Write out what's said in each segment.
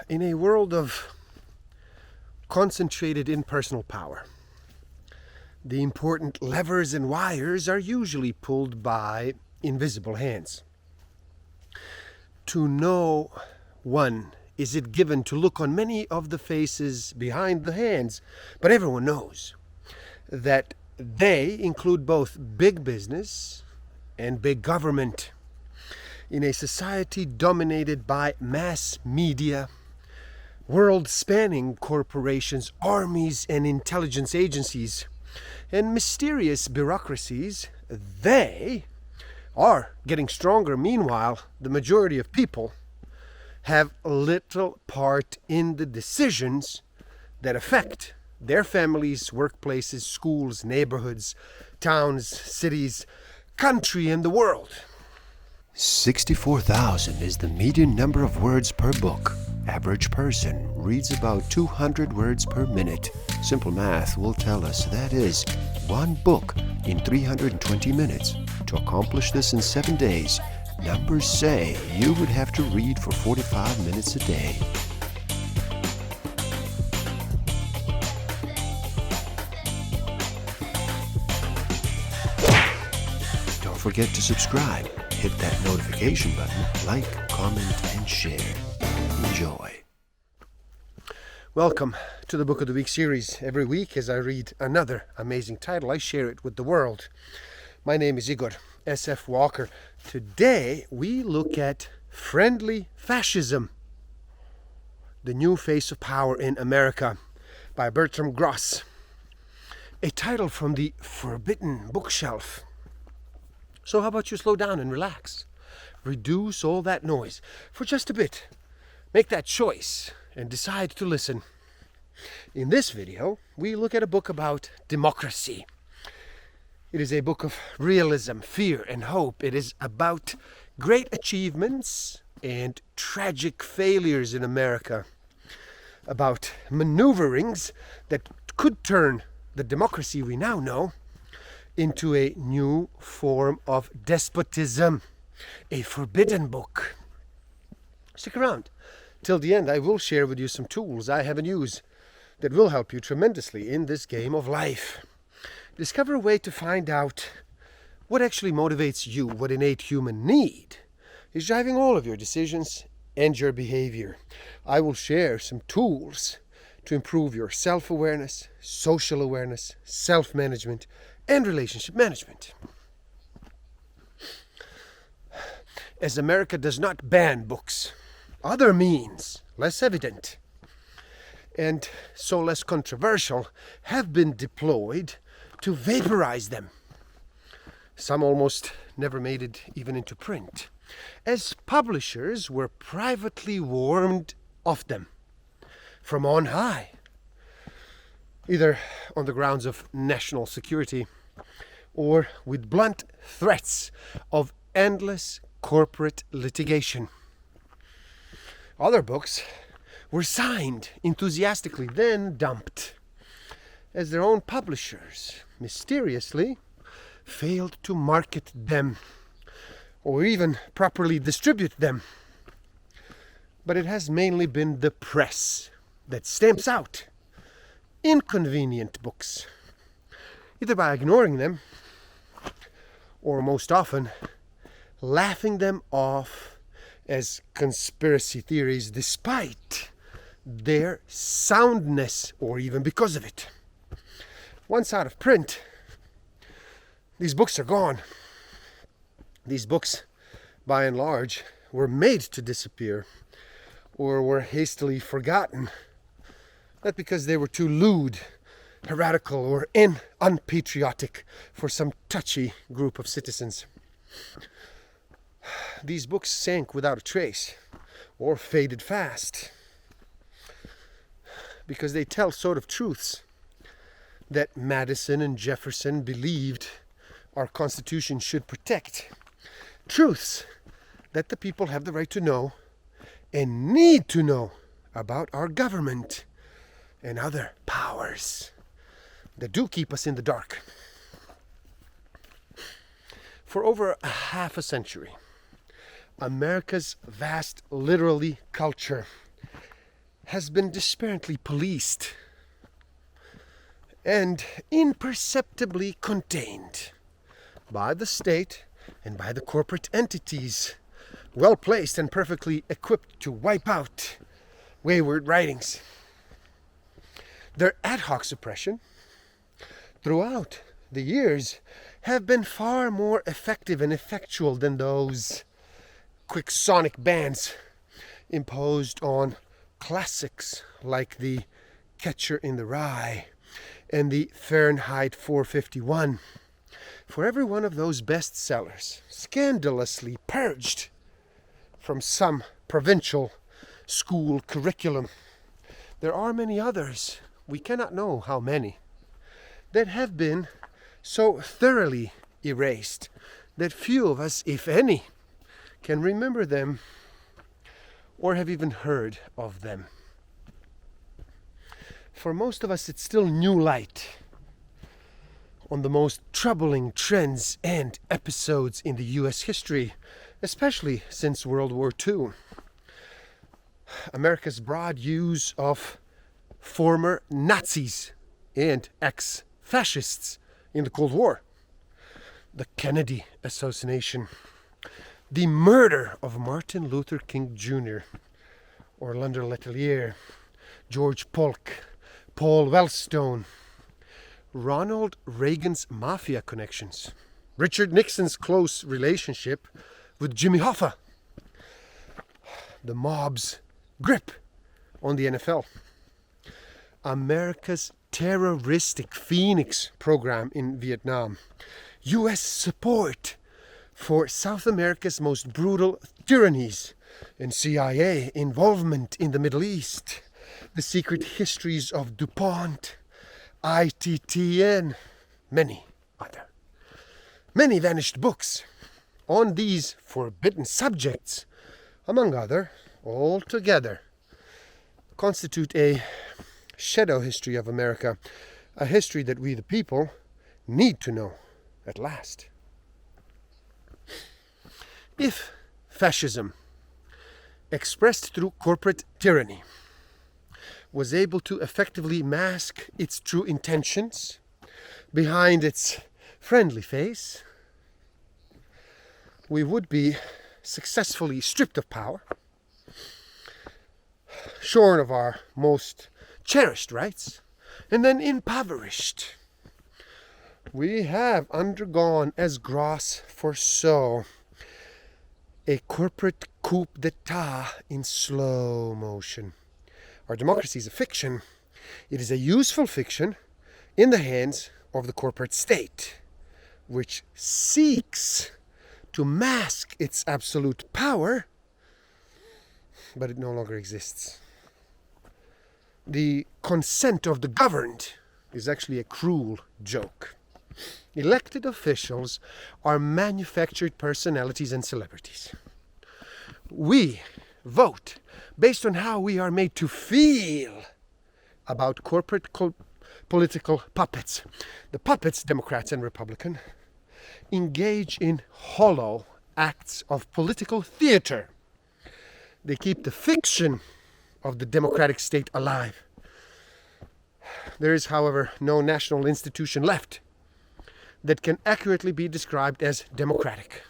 In a world of concentrated impersonal power, the important levers and wires are usually pulled by invisible hands. To no one is it given to look on many of the faces behind the hands, but everyone knows that they include both big business and big government. In a society dominated by mass media, world-spanning corporations, armies and intelligence agencies, and mysterious bureaucracies, they are getting stronger. Meanwhile, the majority of people have little part in the decisions that affect their families, workplaces, schools, neighborhoods, towns, cities, country, and the world. 64,000 is the median number of words per book. Average person reads about 200 words per minute. Simple math will tell us that is one book in 320 minutes. To accomplish this in 7 days, numbers say you would have to read for 45 minutes a day. Don't forget to subscribe. Hit that notification button, like, comment, and share. Enjoy. Welcome to the Book of the Week series. Every week as I read another amazing title, I share it with the world. My name is Igor S.F. Walker. Today we look at Friendly Fascism, the New Face of Power in America by Bertram Gross. A title from the forbidden bookshelf. So how about you slow down and relax? Reduce all that noise for just a bit. Make that choice and decide to listen. In this video, we look at a book about democracy. It is a book of realism, fear, and hope. It is about great achievements and tragic failures in America. About maneuverings that could turn the democracy we now know into a new form of despotism. A forbidden book. Stick around till the end. I will share with you some tools I have in use that will help you tremendously in this game of life. Discover a way to find out what actually motivates you, what innate human need is driving all of your decisions and your behavior. I will share some tools to improve your self-awareness, social awareness, self-management, and relationship management. As America does not ban books, other means, less evident and so less controversial, have been deployed to vaporize them. Some almost never made it even into print, as publishers were privately warned of them from on high, either on the grounds of national security or with blunt threats of endless corporate litigation. Other books were signed enthusiastically, then dumped, as their own publishers mysteriously failed to market them or even properly distribute them. But it has mainly been the press that stamps out inconvenient books, either by ignoring them or most often laughing them off as conspiracy theories despite their soundness or even because of it. Once out of print, these books are gone. These books, by and large, were made to disappear or were hastily forgotten, not because they were too lewd, heretical, or unpatriotic for some touchy group of citizens. These books sank without a trace or faded fast because they tell sort of truths that Madison and Jefferson believed our Constitution should protect. Truths that the people have the right to know and need to know about our government and other powers that do keep us in the dark. For over a half a century, America's vast literary culture has been despairingly policed and imperceptibly contained by the state and by the corporate entities, well placed and perfectly equipped to wipe out wayward writings. Their ad hoc suppression throughout the years have been far more effective and effectual than those quick sonic bans imposed on classics like the Catcher in the Rye and the Fahrenheit 451. For every one of those bestsellers, scandalously purged from some provincial school curriculum, there are many others, we cannot know how many, that have been so thoroughly erased that few of us, if any, can remember them or have even heard of them. For most of us, it's still new light on the most troubling trends and episodes in the US history, especially since World War II. America's broad use of former Nazis and ex-fascists in the Cold War, the Kennedy assassination, the murder of Martin Luther King Jr., Orlando Letelier, George Polk, Paul Wellstone, Ronald Reagan's mafia connections, Richard Nixon's close relationship with Jimmy Hoffa, the mob's grip on the NFL, America's terroristic Phoenix program in Vietnam, US support for South America's most brutal tyrannies, and CIA involvement in the Middle East, the secret histories of DuPont, ITTN, many other. Many vanished books on these forbidden subjects, among other, altogether, constitute a shadow history of America, a history that we the people need to know at last. If fascism, expressed through corporate tyranny, was able to effectively mask its true intentions behind its friendly face, we would be successfully stripped of power, shorn of our most cherished rights, and then impoverished. We have undergone, as Gross foresaw, a corporate coup d'etat in slow motion. Our democracy is a fiction. It is a useful fiction in the hands of the corporate state, which seeks to mask its absolute power, but it no longer exists. The consent of the governed is actually a cruel joke. Elected officials are manufactured personalities and celebrities. We vote based on how we are made to feel about corporate political puppets. The puppets, Democrats and Republican, engage in hollow acts of political theater. They keep the fiction of the democratic state alive. There is, however, no national institution left that can accurately be described as democratic.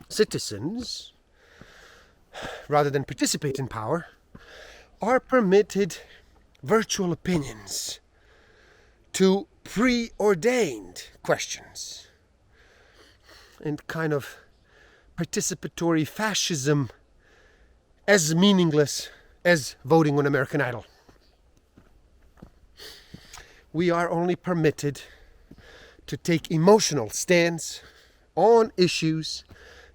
Citizens, rather than participate in power, are permitted virtual opinions to preordained questions. And kind of participatory fascism as meaningless as voting on American Idol. We are only permitted to take emotional stands on issues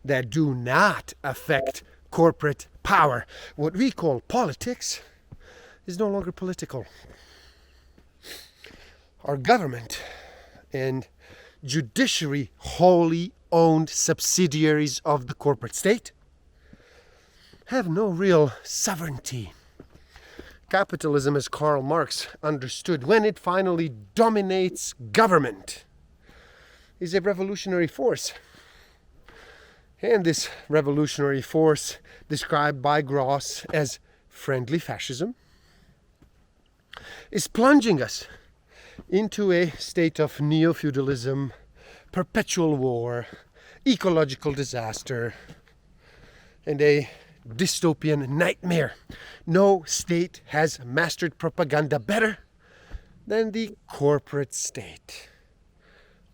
that do not affect corporate power. What we call politics is no longer political. Our government and judiciary, wholly owned subsidiaries of the corporate state, have no real sovereignty. Capitalism, as Karl Marx understood, when it finally dominates government, is a revolutionary force. And this revolutionary force, described by Gross as friendly fascism is plunging us into a state of neo-feudalism, perpetual war, ecological disaster, and a dystopian nightmare. No state has mastered propaganda better than the corporate state.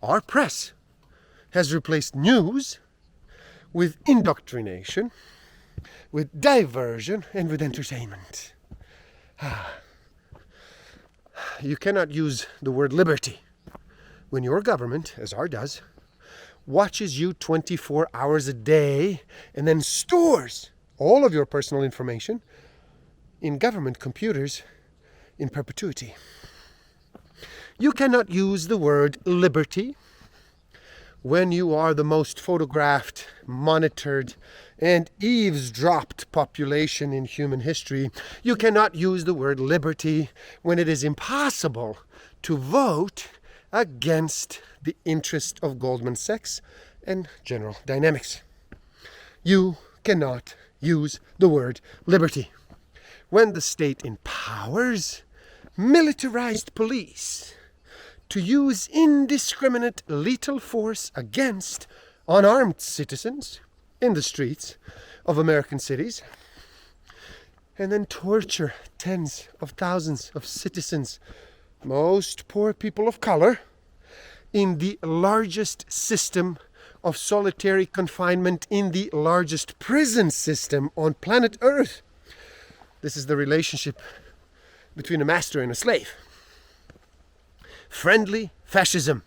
Our press has replaced news with indoctrination, with diversion, and with entertainment. You cannot use the word liberty when your government, as ours does, watches you 24 hours a day and then stores all of your personal information in government computers in perpetuity. You cannot use the word liberty when you are the most photographed, monitored, and eavesdropped population in human history. You cannot use the word liberty when it is impossible to vote against the interest of Goldman Sachs and General Dynamics. You cannot use the word liberty when the state empowers militarized police to use indiscriminate lethal force against unarmed citizens in the streets of American cities, and then torture tens of thousands of citizens, most poor people of color, in the largest system of solitary confinement, in the largest prison system on planet Earth. This is the relationship between a master and a slave. Friendly fascism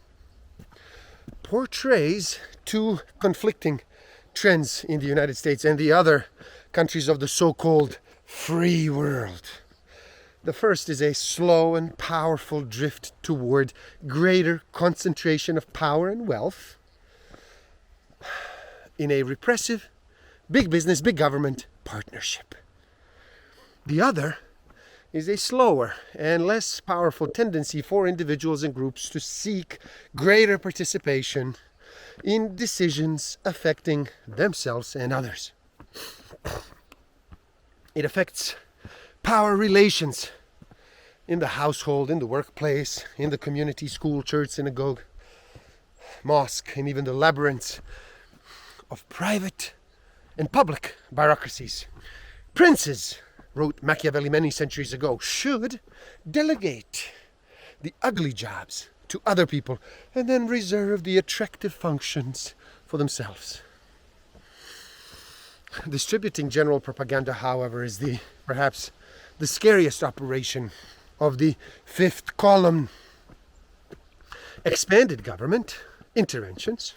portrays two conflicting trends in the United States and the other countries of the so-called free world. The first is a slow and powerful drift toward greater concentration of power and wealth in a repressive, big business, big government partnership. The other is a slower and less powerful tendency for individuals and groups to seek greater participation in decisions affecting themselves and others. It affects power relations in the household, in the workplace, in the community, school, church, synagogue, mosque, and even the labyrinths of private and public bureaucracies. Princes, wrote Machiavelli many centuries ago, should delegate the ugly jobs to other people and then reserve the attractive functions for themselves. Distributing general propaganda, however, is perhaps the scariest operation of the fifth column. Expanded government interventions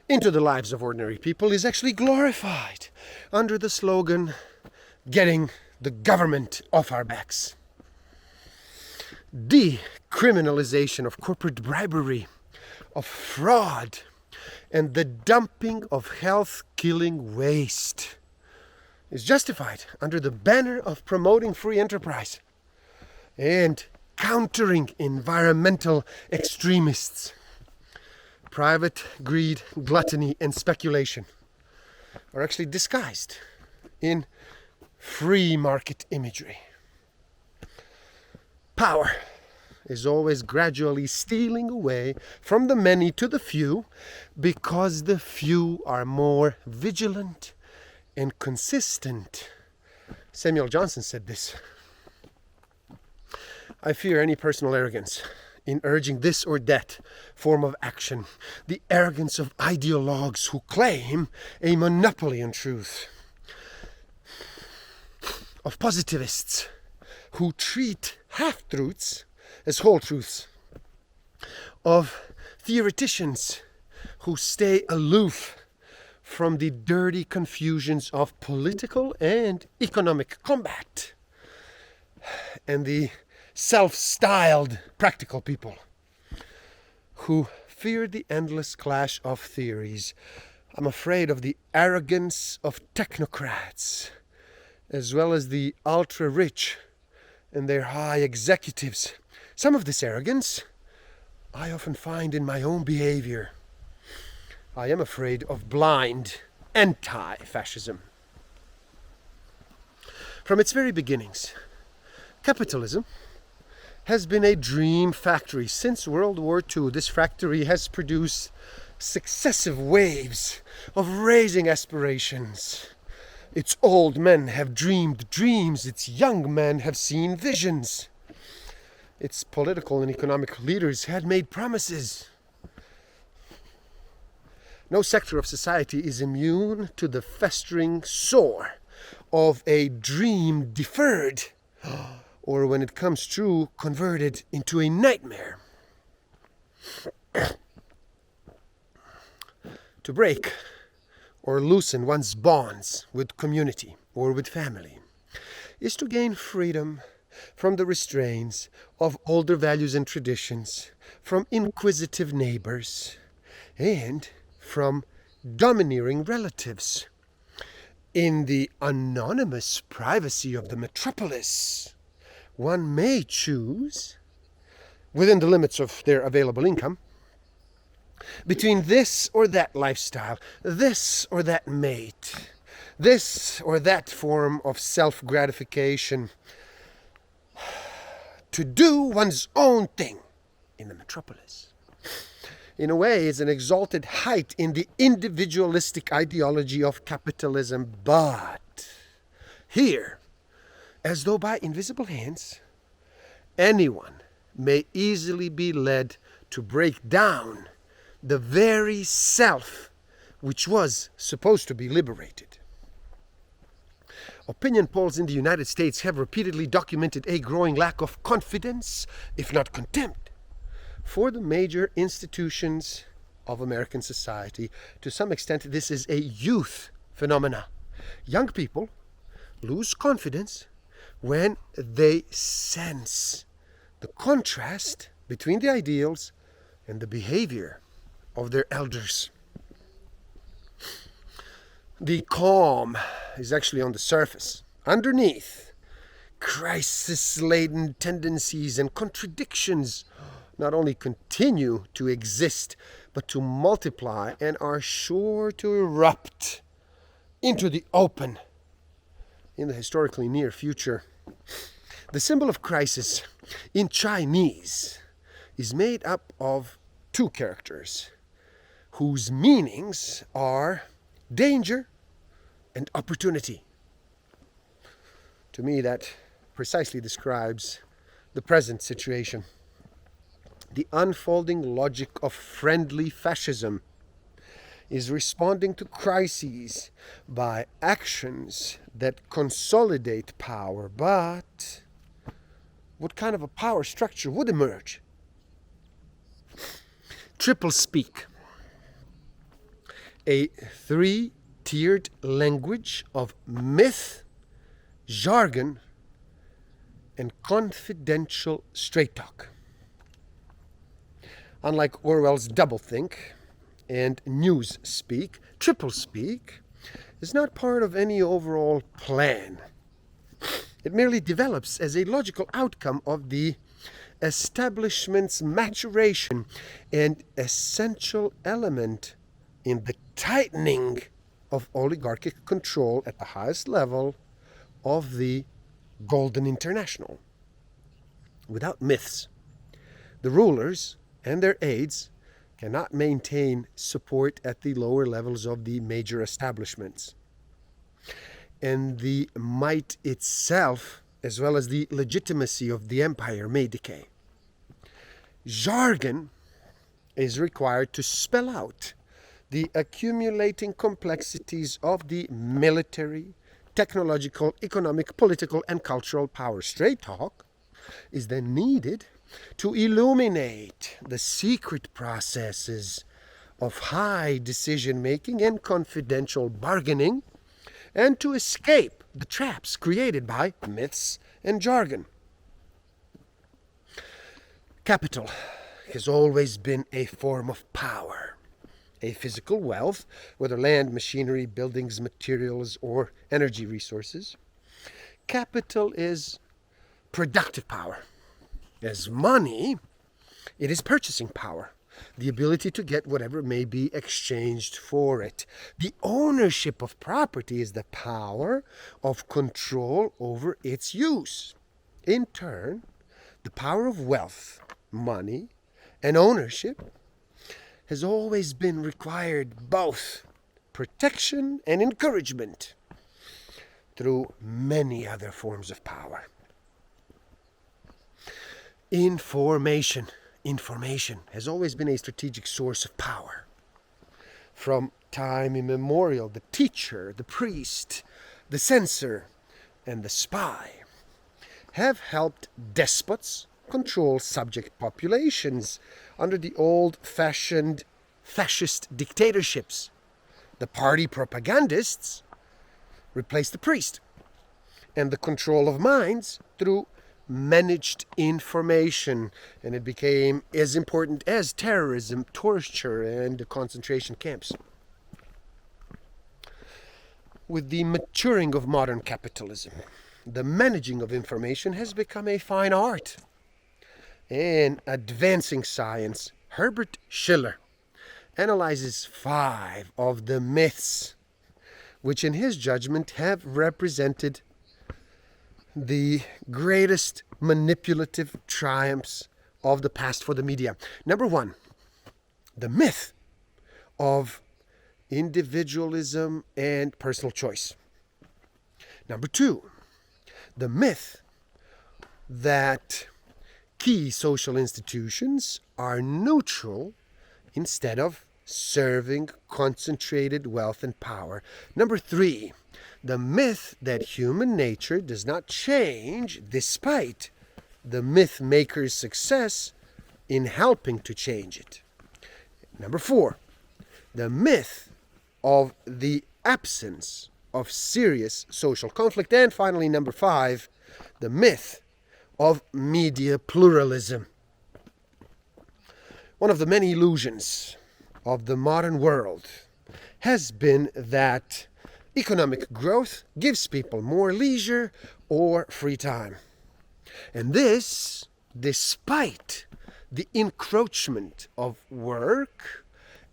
into the lives of ordinary people is actually glorified under the slogan, getting the government off our backs. Decriminalization of corporate bribery, of fraud, and the dumping of health-killing waste is justified under the banner of promoting free enterprise and countering environmental extremists. Private greed, gluttony, and speculation are actually disguised in free market imagery. Power is always gradually stealing away from the many to the few because the few are more vigilant and consistent. Samuel Johnson said this. I fear any personal arrogance in urging this or that form of action, the arrogance of ideologues who claim a monopoly on truth, of positivists who treat half-truths as whole truths, of theoreticians who stay aloof from the dirty confusions of political and economic combat, and the self-styled practical people who fear the endless clash of theories. I'm afraid of the arrogance of technocrats, as well as the ultra-rich and their high executives. Some of this arrogance I often find in my own behavior. I am afraid of blind anti-fascism. From its very beginnings, capitalism has been a dream factory. Since World War II, this factory has produced successive waves of raising aspirations. Its old men have dreamed dreams, its young men have seen visions. Its political and economic leaders had made promises. No sector of society is immune to the festering sore of a dream deferred, or when it comes true, converted into a nightmare. To break or loosen one's bonds with community or with family is to gain freedom from the restraints of older values and traditions, from inquisitive neighbors, and from domineering relatives. In the anonymous privacy of the metropolis, one may choose, within the limits of their available income, between this or that lifestyle, this or that mate, this or that form of self-gratification, to do one's own thing in the metropolis. In a way, it's an exalted height in the individualistic ideology of capitalism, but here, as though by invisible hands, anyone may easily be led to break down the very self which was supposed to be liberated. Opinion polls in the United States have repeatedly documented a growing lack of confidence, if not contempt, for the major institutions of American society. To some extent, this is a youth phenomena. Young people lose confidence when they sense the contrast between the ideals and the behavior of their elders. The calm is actually on the surface. Underneath, crisis-laden tendencies and contradictions not only continue to exist, but to multiply and are sure to erupt into the open in the historically near future. The symbol of crisis in Chinese is made up of two characters whose meanings are danger and opportunity. To me, that precisely describes the present situation. The unfolding logic of friendly fascism is responding to crises by actions that consolidate power. But what kind of a power structure would emerge? Triple speak, a three-tiered language of myth, jargon, and confidential straight talk. Unlike Orwell's doublethink and newspeak, triplespeak is not part of any overall plan. It merely develops as a logical outcome of the establishment's maturation and essential element in the tightening of oligarchic control at the highest level of the Golden International. Without myths, the rulers and their aides cannot maintain support at the lower levels of the major establishments. And the might itself, as well as the legitimacy of the empire, may decay. Jargon is required to spell out the accumulating complexities of the military, technological, economic, political, and cultural power. Straight talk is then needed to illuminate the secret processes of high decision-making and confidential bargaining, and to escape the traps created by myths and jargon. Capital has always been a form of power, a physical wealth, whether land, machinery, buildings, materials, or energy resources. Capital is productive power. As money, it is purchasing power. the ability to get whatever may be exchanged for it. The ownership of property is the power of control over its use. In turn, the power of wealth, money, and ownership has always been required both protection and encouragement through many other forms of power. Information has always been a strategic source of power. From time immemorial, the teacher, the priest, the censor, and the spy have helped despots control subject populations under the old-fashioned fascist dictatorships. The party propagandists replaced the priest, and the control of minds through managed information, and it became as important as terrorism, torture, and the concentration camps. With the maturing of modern capitalism, the managing of information has become a fine art. In Advancing Science, Herbert Schiller analyzes 5 of the myths, which in his judgment have represented the greatest manipulative triumphs of the past for the media. Number 1, the myth of individualism and personal choice. Number 2, the myth that key social institutions are neutral instead of serving concentrated wealth and power. Number 3, the myth that human nature does not change despite the myth maker's success in helping to change it. Number 4, the myth of the absence of serious social conflict. And finally, number 5, the myth of media pluralism. One of the many illusions of the modern world has been that economic growth gives people more leisure or free time. And this, despite the encroachment of work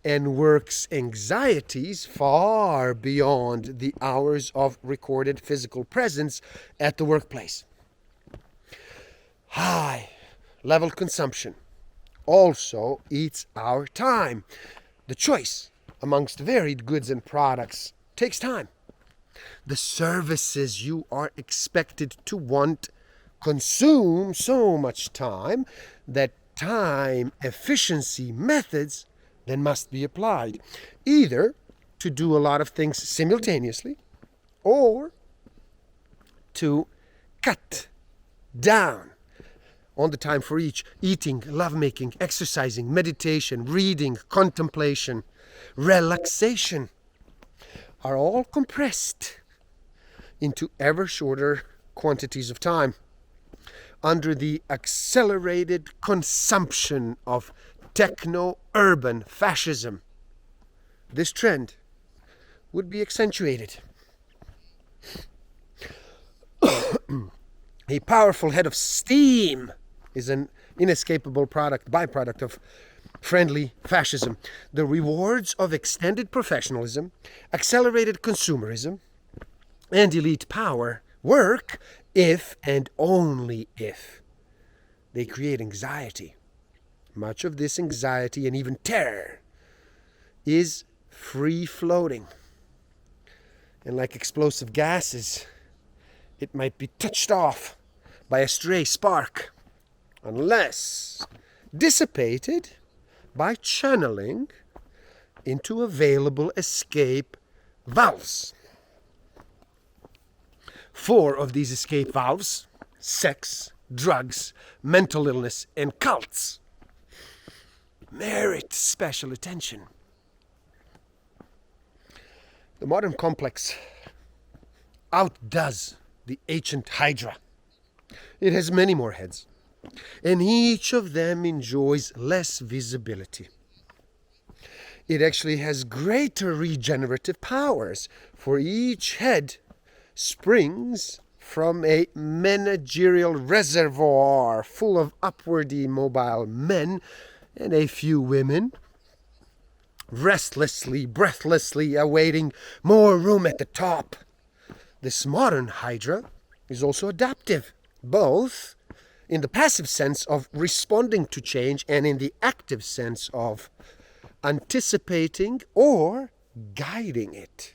and work's anxieties far beyond the hours of recorded physical presence at the workplace. High-level consumption also eats our time. The choice amongst varied goods and products takes time. The services you are expected to want consume so much time that time efficiency methods then must be applied, either to do a lot of things simultaneously or to cut down on the time for each. Eating, lovemaking, exercising, meditation, reading, contemplation, relaxation are all compressed into ever shorter quantities of time under the accelerated consumption of techno-urban fascism. This trend would be accentuated. A powerful head of steam is an inescapable byproduct of friendly fascism. The rewards of extended professionalism, accelerated consumerism, and elite power work if and only if they create anxiety. Much of this anxiety and even terror is free-floating. And like explosive gases, it might be touched off by a stray spark, unless dissipated by channeling into available escape valves. 4 of these escape valves, sex, drugs, mental illness, and cults, merit special attention. The modern complex outdoes the ancient Hydra. It has many more heads, and each of them enjoys less visibility. It actually has greater regenerative powers, for each head springs from a managerial reservoir full of upwardly mobile men and a few women, restlessly, breathlessly awaiting more room at the top. This modern Hydra is also adaptive, both in the passive sense of responding to change and in the active sense of anticipating or guiding it.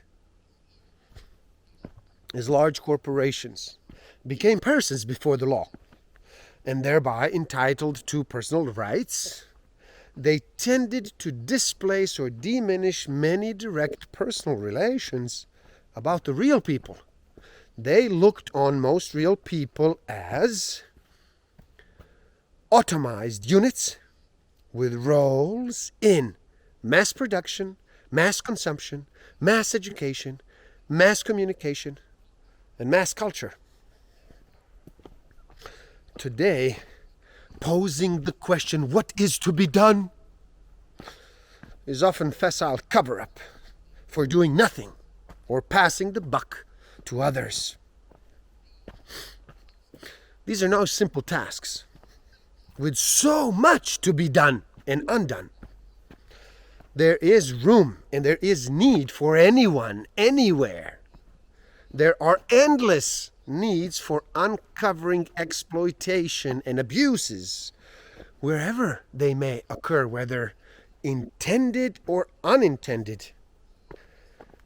As large corporations became persons before the law, and thereby entitled to personal rights, they tended to displace or diminish many direct personal relations about the real people. They looked on most real people as automized units with roles in mass production, mass consumption, mass education, mass communication, and mass culture. Today, posing the question, what is to be done, is often facile cover-up for doing nothing or passing the buck to others. These are no simple tasks, with so much to be done and undone. There is room and there is need for anyone, anywhere. There are endless needs for uncovering exploitation and abuses wherever they may occur, whether intended or unintended,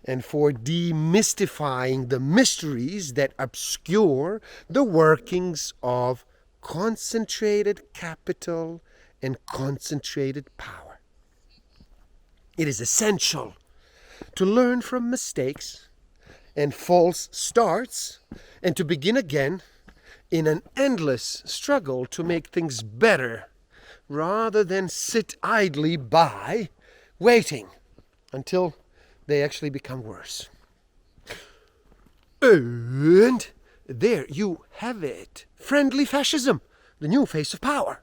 and for demystifying the mysteries that obscure the workings of concentrated capital and concentrated power. It is essential to learn from mistakes and false starts, and to begin again in an endless struggle to make things better, rather than sit idly by, waiting until they actually become worse. And there you have it. Friendly fascism, the new face of power.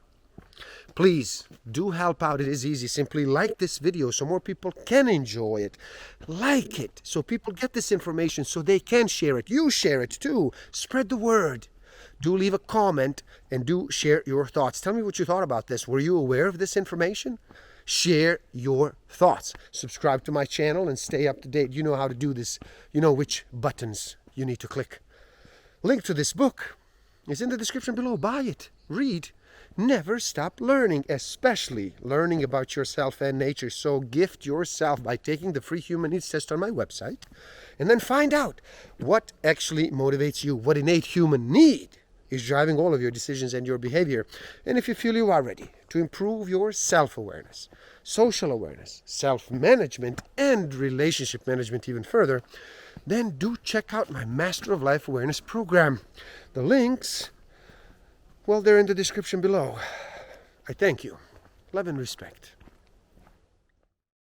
Please do help out. It is easy. Simply like this video so more people can enjoy it. Like it so people get this information so they can share it. You share it too. Spread the word. Do leave a comment and do share your thoughts. Tell me what you thought about this. Were you aware of this information? Share your thoughts. Subscribe to my channel and stay up to date. You know how to do this. You know which buttons you need to click. Link to this book is in the description below. Buy it. Read. Never stop learning, especially learning about yourself and nature. So gift yourself by taking the free human needs test on my website, and then find out what actually motivates you, what innate human need is driving all of your decisions and your behavior. And if you feel you are ready to improve your self-awareness, social awareness, self-management, and relationship management even further, then do check out my Master of Life Awareness program. The links, well, they're in the description below. I thank you. Love and respect.